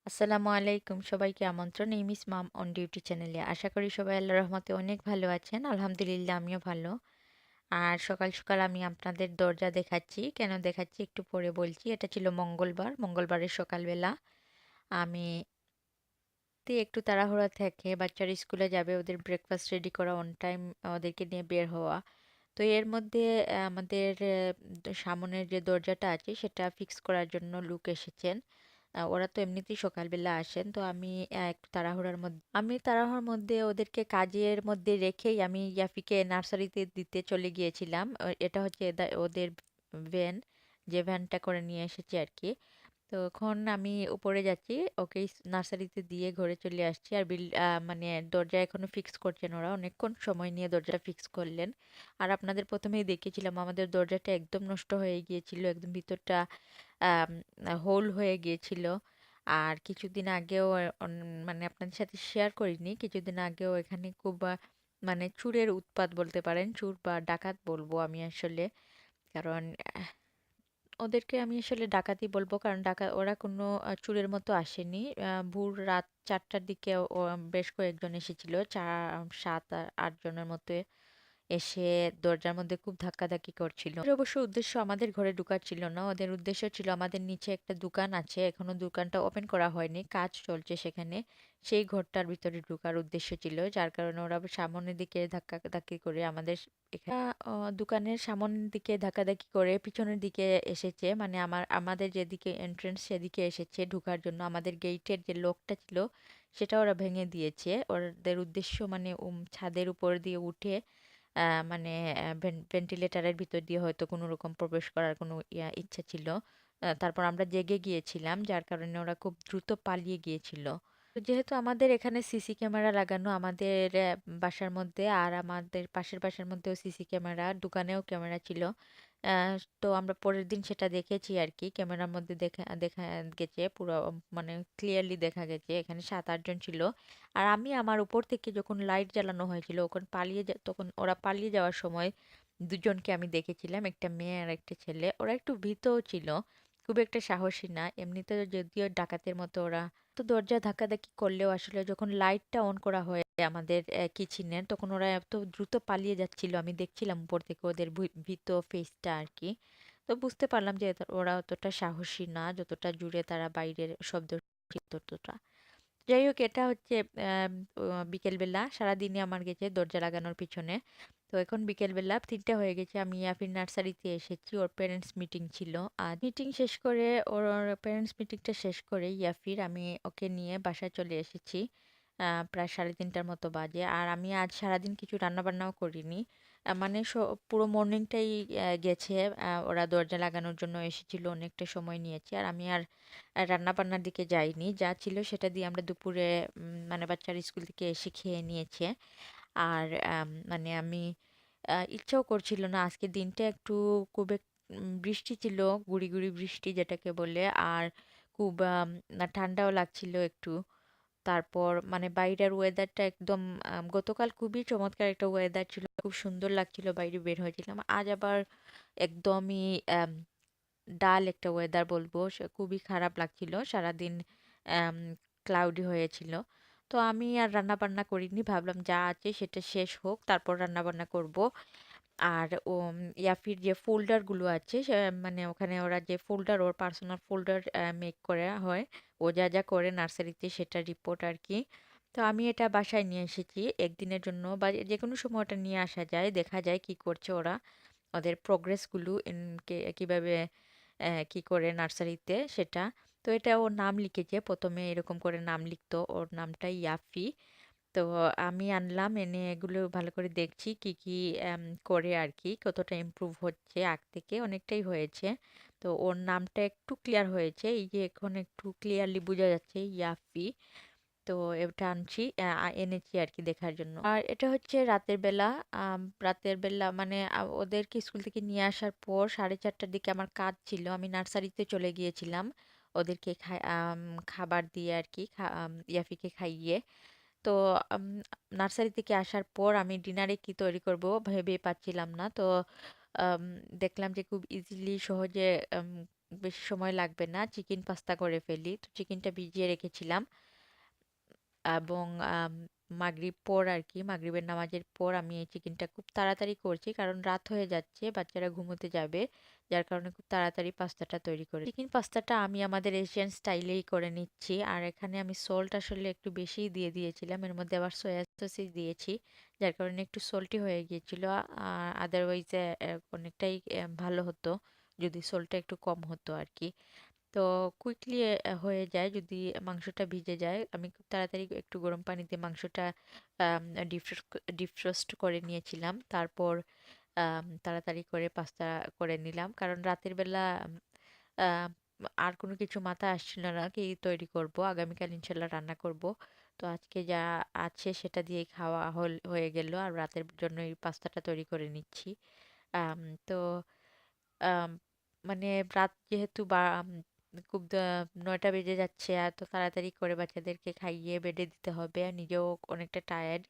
আসসালামু আলাইকুম, সবাইকে আমন্ত্রণ এই মিস মাম অন ডিউটি চ্যানেলে। আশা করি সবাই আল্লাহর রহমতে অনেক ভালো আছেন। আলহামদুলিল্লাহ আমিও ভালো। আর সকাল সকাল আমি আপনাদের দরজা দেখাচ্ছি। কেন দেখাচ্ছি একটু পরে বলছি। এটা ছিল মঙ্গলবারের সকালবেলা। আমি একটু তাড়াহুড়া থাকে, বাচ্চারা স্কুলে যাবে, ওদের ব্রেকফাস্ট রেডি করা, অন টাইম ওদেরকে নিয়ে বের হওয়া। তো এর মধ্যে আমাদের সামনের যে দরজাটা আছে সেটা ফিক্স করার জন্য লোক এসেছেন। ওরা তো এমনিতেই সকালবেলা আসেন, তো একটু তাড়াহুড়ার মধ্যে ওদেরকে কাজের মধ্যে রেখেই আমি ইয়াফিকে নার্সারিতে দিতে চলে গিয়েছিলাম। এটা হচ্ছে ওদের ভ্যান, যে ভ্যানটা করে নিয়ে এসেছে আর কি। তো এখন আমি উপরে যাচ্ছি, ওকে নার্সারিতে দিয়ে ঘরে চলে আসছি। আর মানে দরজা এখনো ফিক্স করছেন ওরা, অনেকক্ষণ সময় নিয়ে দরজাটা ফিক্স করলেন। আর আপনাদের প্রথমেই দেখিয়েছিলাম আমাদের দরজাটা একদম নষ্ট হয়ে গিয়েছিল, একদম ভিতরটা হোল হয়ে গিয়েছিল। আর কিছুদিন আগেও মানে আপনাদের সাথে শেয়ার করিনি, কিছুদিন আগেও এখানে খুব মানে চোরের উৎপাত বলতে পারেন, চোর বা ডাকাত বলবো আমি আসলে। কারণ ওদেরকে আমি আসলে ডাকাতই বলবো, কারণ ওরা কোনো চোরের মতো আসেনি। ভোর রাত 4টার দিকে বেশ কয়েকজন এসেছিল, 7 8 জনের মতো এসে দরজার মধ্যে খুব ধাক্কাধাক্কি করছিল। ওদের অবশ্য উদ্দেশ্য আমাদের ঘরে ঢোকার ছিল না, ওদের উদ্দেশ্য ছিল আমাদের নিচে একটা দোকান আছে, এখনো দোকানটা ওপেন করা হয়নি, কাজ চলছে সেখানে, সেই ঘরটার ভিতরে ঢোকার উদ্দেশ্য ছিল। যার কারণে ওরা সামনের দিকে ধাক্কাধাক্কি করে আমাদের এখানে দোকানের সামনের দিকে ধাক্কাধাক্কি করে পিছনের দিকে এসেছে, মানে আমাদের যেদিকে এন্ট্রেন্স সেদিকে এসেছে ঢোকার জন্য। আমাদের গেটের যে লকটা ছিল সেটা ওরা ভেঙে দিয়েছে। ওদের উদ্দেশ্য মানে ছাদের উপর দিয়ে উঠে মানে ভেন্টিলেটরের ভিতর দিয়ে হয়তো কোনো রকম প্রবেশ করার কোনো ইচ্ছা ছিল। তারপর আমরা জেগে গিয়েছিলাম, যার কারণে ওরা খুব দ্রুত পালিয়ে গিয়েছিল। তো যেহেতু আমাদের এখানে সিসি ক্যামেরা লাগানো আমাদের বাসার মধ্যে, আর আমাদের পাশের বাসার মধ্যেও সিসি ক্যামেরা, দোকানেও ক্যামেরা ছিল। তো আমরা পরের দিন সেটা দেখেছি আর কি, ক্যামেরার মধ্যে দেখা দেখা গেছে পুরো, মানে ক্লিয়ারলি দেখা গেছে এখানে 7 8 জন ছিল। আর আমি আমার উপর থেকে যখন লাইট জ্বালানো হয়েছিল তখন ওরা পালিয়ে যাওয়ার সময় দুজনকে আমি দেখেছিলাম, একটা মেয়ে আর একটা ছেলে। ওরা একটু ভীতও ছিল, খুব একটা সাহসী না এমনিতে, যদিও ডাকাতের মতো ওরা। তো দরজা ধাক্কাধাক্কি করলেও আসলে যখন লাইটটা অন করা হয় আমাদের কিচেনের, তখন ওরা এত দ্রুত পালিয়ে যাচ্ছিল, আমি দেখছিলাম উপর থেকে ওদের ভীত ফেসটা আর কি। তো বুঝতে পারলাম যে ওরা অতটা সাহসী না, যতটা জুড়ে তারা বাইরের শব্দ ততটা। যাই হোক, এটা হচ্ছে বিকেলবেলা, সারাদিনই আমার গেছে দরজা লাগানোর পিছনে। তো এখন বিকেলবেলা 3টা হয়ে গেছে, আমি ইয়াফির নার্সারিতে এসেছি, ওর প্যারেন্টস মিটিং ছিল। আর মিটিং শেষ করে, ওর প্যারেন্টস মিটিংটা শেষ করে ইয়াফির আমি ওকে নিয়ে বাসায় চলে এসেছি। প্রায় 3:30টার মতো বাজে। আর আমি আজ সারাদিন কিছু রান্নাবান্নাও করিনি। মানে পুরো মর্নিংটাই গেছে। ওরা দরজা লাগানোর জন্য এসেছিল, অনেকটা সময় নিয়েছে। আর আমি আর রান্না বান্নার দিকে যাইনি, যা ছিল সেটা দিয়ে আমরা দুপুরে মানে বাচ্চারা স্কুল থেকে এসে খেয়ে নিয়েছে। আর মানে আমি ইচ্ছাও করছিল না, আজকে দিনটা একটু খুব বৃষ্টি ছিল, গুড়ি গুড়ি বৃষ্টি যেটাকে বলে। আর খুব ঠান্ডাও লাগছিল একটু। তারপর মানে বাইরের ওয়েদারটা একদম গতকাল খুবই চমৎকার একটা ওয়েদার ছিল, খুব সুন্দর লাগছিল, বাইরে বের হয়েছিলাম। আজ আবার একদমই ডাল একটা ওয়েদার বলবো, খুবই খারাপ লাগছিল সারাদিন, ক্লাউডি হয়েছিল। তো আমি আর রান্না বান্না করিনি, ভাবলাম যা আছে সেটা শেষ হোক তারপর রান্না বান্না করব। আর ইয়াফির যে ফোল্ডার গুলো আছে মানে ওখানে ওরা যে ফোল্ডার, ওর পার্সোনাল ফোল্ডার মেক করে হয়, ও যা যা করে নার্সারিতে সেটা রিপোর্ট আর কি। তো আমি এটা বাসায় নিয়ে এসেছি একদিনের জন্য, বা যে কোনো সময় ওটা নিয়ে আসা যায়, দেখা যায় কি করছে ওরা, ওদের প্রোগ্রেসগুলো কিভাবে কি করে নার্সারিতে সেটা। তো এটা ওর নাম লিখেছে, প্রথমে এরকম করে নাম লিখতো, ওর নামটা ইয়াফি। তো আমি আনলাম, এনে এগুলো ভালো করে দেখছি কি কি করে আর কি, কতটা ইমপ্রুভ হচ্ছে, আগ থেকে অনেকটাই হয়েছে। তো ওর নামটা একটু ক্লিয়ার হয়েছে, এই যে এখন একটু ক্লিয়ারলি বোঝা যাচ্ছে ইয়াফি। তো এটা আনছি, এনেছি আর কি দেখার জন্য। আর এটা হচ্ছে রাতের বেলা। রাতের বেলা মানে ওদেরকে স্কুল থেকে নিয়ে আসার পর 4:30টার দিকে আমার কাজ ছিল, আমি নার্সারিতে চলে গিয়েছিলাম ওদেরকে খাবার দিয়ে আর কি, ইয়াফিকে খাইয়ে। তো আম, নার্সারি থেকে আসার পর আমি ডিনারে কি তৈরি করব ভেবে পাচ্ছিলাম না। তো আম, দেখলাম যে খুব ইজিলি সহজে বেশি সময় লাগবে না, চিকেন পাস্তা করে ফেলি। তো চিকেনটা ভিজিয়ে রেখেছিলাম এবং মাগরিব পর আর কি, মাগরিবের নামাজের পর আমি এই চিকেনটা খুব তাড়াতাড়ি করছি কারণ রাত হয়ে যাচ্ছে, বাচ্চারা ঘুমোতে যাবে, যার কারণে খুব তাড়াতাড়ি পাস্তাটা তৈরি করে। চিকেন পাস্তাটা আমি আমাদের এশিয়ান স্টাইলেই করে নিচ্ছি, আর এখানে আমি সল্ট আসলে একটু বেশিই দিয়ে দিয়েছিলাম, এর মধ্যে আবার সয়া সসই দিয়েছি, যার কারণে একটু সল্টি হয়ে গিয়েছিল। আদারওয়াইজ অনেকটাই ভালো হতো যদি সল্টটা একটু কম হতো আর কি। তো কুইকলি হয়ে যায় যদি মাংসটা ভিজে যায়। আমি খুব তাড়াতাড়ি একটু গরম পানিতে মাংসটা ডিফ্রস্ট করে নিয়েছিলাম, তারপর তাড়াতাড়ি করে পাস্তা করে নিলাম কারণ রাতের বেলা আম, আর কোনো কিছু মাথায় আসছিল না কি তৈরি করব, আগামীকাল ইনশাল্লাহ রান্না করব। তো আজকে যা আছে সেটা দিয়ে খাওয়া হয়ে গেল, আর রাতের জন্য এই পাস্তাটা তৈরি করে নিচ্ছি। তো আম, মানে রাত যেহেতু বা 9টা বেজে যাচ্ছে, এত তাড়াতাড়ি করে বাচ্চাদেরকে খাইয়ে বেডে দিতে হবে, আর নিজেও অনেকটা টায়ার্ড,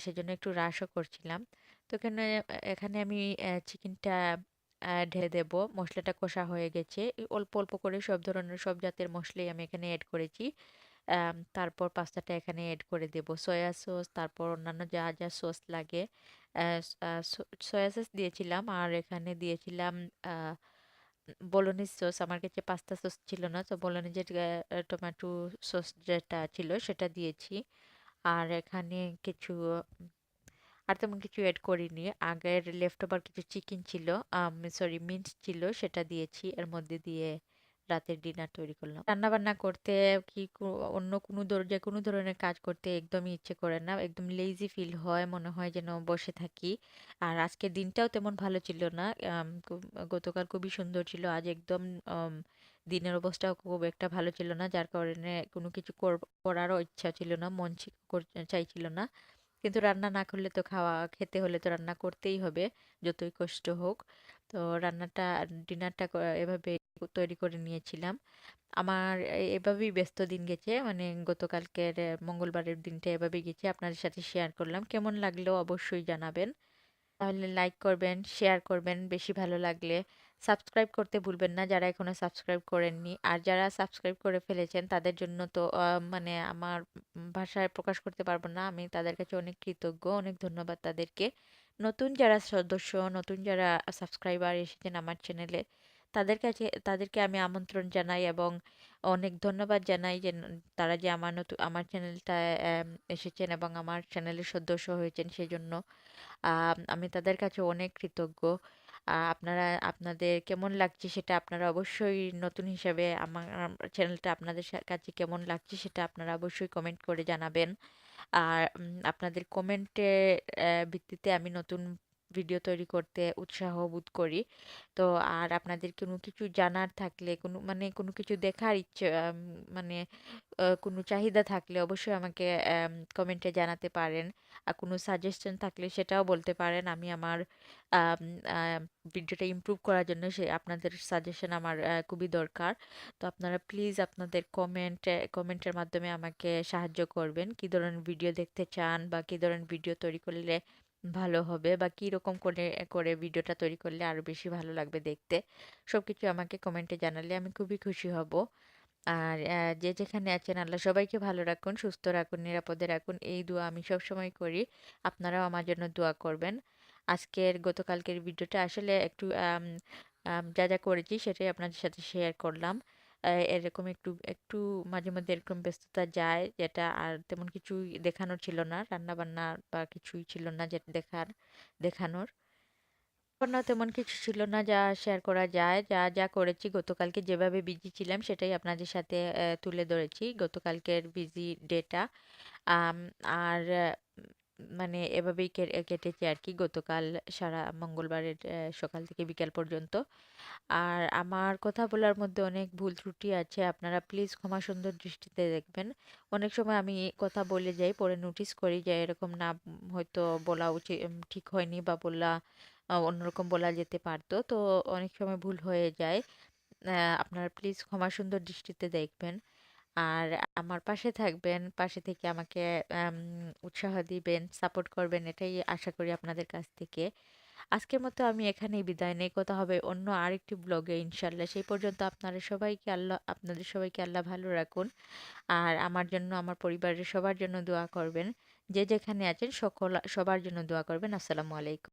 সেজন্য একটু রাশও করছিলাম। তো এখানে এখানে আমি চিকেনটা ঢেলে দেব। মশলাটা কষা হয়ে গেছে, এই অল্প অল্প করে সব ধরনের সব জাতের মশলাই আমি এখানে অ্যাড করেছি। তারপর পাস্তাটা এখানে অ্যাড করে দেব, সয়া সস, তারপর অন্যান্য যা যা সস লাগে। সয়া সস দিয়েছিলাম, আর এখানে দিয়েছিলাম বলোনিজ সস। আমার কাছে পাস্তা সস ছিল না, তো বলোনিজের টমেটো সস যেটা ছিল সেটা দিয়েছি। আর এখানে কিছু আর তেমন কিছু অ্যাড করিনি, আগের লেফট ওভার কিছু চিকেন ছিল, সরি মিন্স ছিল, সেটা দিয়েছি এর মধ্যে দিয়ে রাতের ডিনার তৈরি করলাম। রান্না বান্না করতে কি অন্য কোনো যে কোনো ধরনের কাজ করতে একদমই ইচ্ছে করে না, একদম লেজি ফিল হয়, মনে হয় যেন বসে থাকি। আর আজকের দিনটাও তেমন ভালো ছিল না। গতকাল খুবই সুন্দর ছিল, আজ একদম আম, দিনের অবস্থাও খুব একটা ভালো ছিল না, যার কারণে কোনো কিছু করারও ইচ্ছা ছিল না, চাইছিল না। কিন্তু রান্না না করলে তো খেতে হলে তো রান্না করতেই হবে, যতই কষ্ট হোক। তো ডিনারটা এভাবে তৈরি করে নিয়েছিলাম। আমার এভাবেই ব্যস্ত দিন গেছে, মানে গতকালকের মঙ্গলবারের দিনটা এভাবেই গেছে, আপনাদের সাথে শেয়ার করলাম। কেমন লাগলো অবশ্যই জানাবেন। তাহলে লাইক করবেন, শেয়ার করবেন বেশি ভালো লাগলে। সাবস্ক্রাইব করতে ভুলবেন না যারা এখনো সাবস্ক্রাইব করেননি, আর যারা সাবস্ক্রাইব করে ফেলেছেন তাদের জন্য তো মানে আমার ভাষায় প্রকাশ করতে পারবো না, আমি তাদের কাছে অনেক কৃতজ্ঞ, অনেক ধন্যবাদ তাদেরকে। নতুন যারা সদস্য, নতুন যারা সাবস্ক্রাইবার এসেছেন আমার চ্যানেলে, তাদেরকে আমি আমন্ত্রণ জানাই এবং অনেক ধন্যবাদ জানাই যে তারা যে আমার চ্যানেলটা এসেছেন এবং আমার চ্যানেলের সদস্য হয়েছেন সেজন্য। আমি তাদের কাছে অনেক কৃতজ্ঞ। আপনাদের কেমন লাগছে সেটা আপনারা অবশ্যই, নতুন হিসেবে আমার চ্যানেলটা আপনাদের কাছে কেমন লাগছে সেটা আপনারা অবশ্যই কমেন্ট করে জানাবেন। আর আপনাদের কমেন্টের ভিত্তিতে আমি নতুন ভিডিও তৈরি করতে উৎসাহ বোধ করি। তো আর আপনাদের কোনো কিছু জানার থাকলে, কোনো কিছু দেখার ইচ্ছে, মানে কোনো চাহিদা থাকলে অবশ্যই আমাকে কমেন্টে জানাতে পারেন। আর কোনো সাজেশন থাকলে সেটাও বলতে পারেন। আমি আমার আম, আম, ভিডিওটা ইমপ্রুভ করার জন্য আপনাদের সাজেশন আমার খুবই দরকার। তো আপনারা প্লিজ আপনাদের কমেন্টের মাধ্যমে আমাকে সাহায্য করবেন, কি ধরনের ভিডিও দেখতে চান বা কি ধরনের ভিডিও তৈরি করলে ভালো হবে, বা কি রকম করে করে ভিডিওটা তৈরি করলে আরো বেশি ভালো লাগবে দেখতে। সবকিছু আমাকে কমেন্টে জানালে আমি খুবই খুশি হব। আর যে যেখানে আছেন আল্লাহ সবাইকে ভালো রাখুন, সুস্থ রাখুন, নিরাপদে রাখুন, এই দোয়া আমি সব সময় করি। আপনারাও আমার জন্য দোয়া করবেন। গতকালকের ভিডিওটা আসলে একটু যা যা করেছি সেটাই আপনাদের সাথে শেয়ার করলাম। এরকম একটু একটু মাঝে মধ্যে এরকম ব্যস্ততা যায়, যেটা আর তেমন কিছুই দেখানোর ছিল না, রান্না বান্না বা কিছুই ছিল না যেটা দেখানোর। না, তেমন কিছু ছিল না যা শেয়ার করা যায়। যা যা করেছি, গতকালকে যেভাবে বিজি ছিলাম সেটাই আপনাদের সাথে তুলে ধরেছি, গতকালকের বিজি ডেটা। আম, আর মানে এভাবেই কেটেছে আর কি গতকাল সারা মঙ্গলবারের সকাল থেকে বিকাল পর্যন্ত। আর আমার কথা বলার মধ্যে অনেক ভুল ত্রুটি আছে, আপনারা প্লিজ ক্ষমা সুন্দর দৃষ্টিতে দেখবেন। অনেক সময় আমি কথা বলে যাই, পরে নোটিস করি যে এরকম না, হয়তো বলা উচিত, ঠিক হয়নি, বা অন্যরকম বলা যেতে পারতো, তো অনেক সময় ভুল হয়ে যায়। আপনারা প্লিজ ক্ষমা সুন্দর দৃষ্টিতে দেখবেন। আর আমার পাশে থাকবেন, পাশে থেকে আমাকে উৎসাহ দিবেন, সাপোর্ট করবেন, এটাই আশা করি আপনাদের কাছ থেকে। আজকের মতো আমি এখানেই বিদায় নেই, কথা হবে অন্য আরেকটি ব্লগে ইনশাল্লাহ। সেই পর্যন্ত আপনাদের সবাইকে আল্লাহ ভালো রাখুন। আর আমার জন্য, আমার পরিবারের সবার জন্য দোয়া করবেন। যে যেখানে আছেন সবার জন্য দোয়া করবেন। আসসালামু আলাইকুম।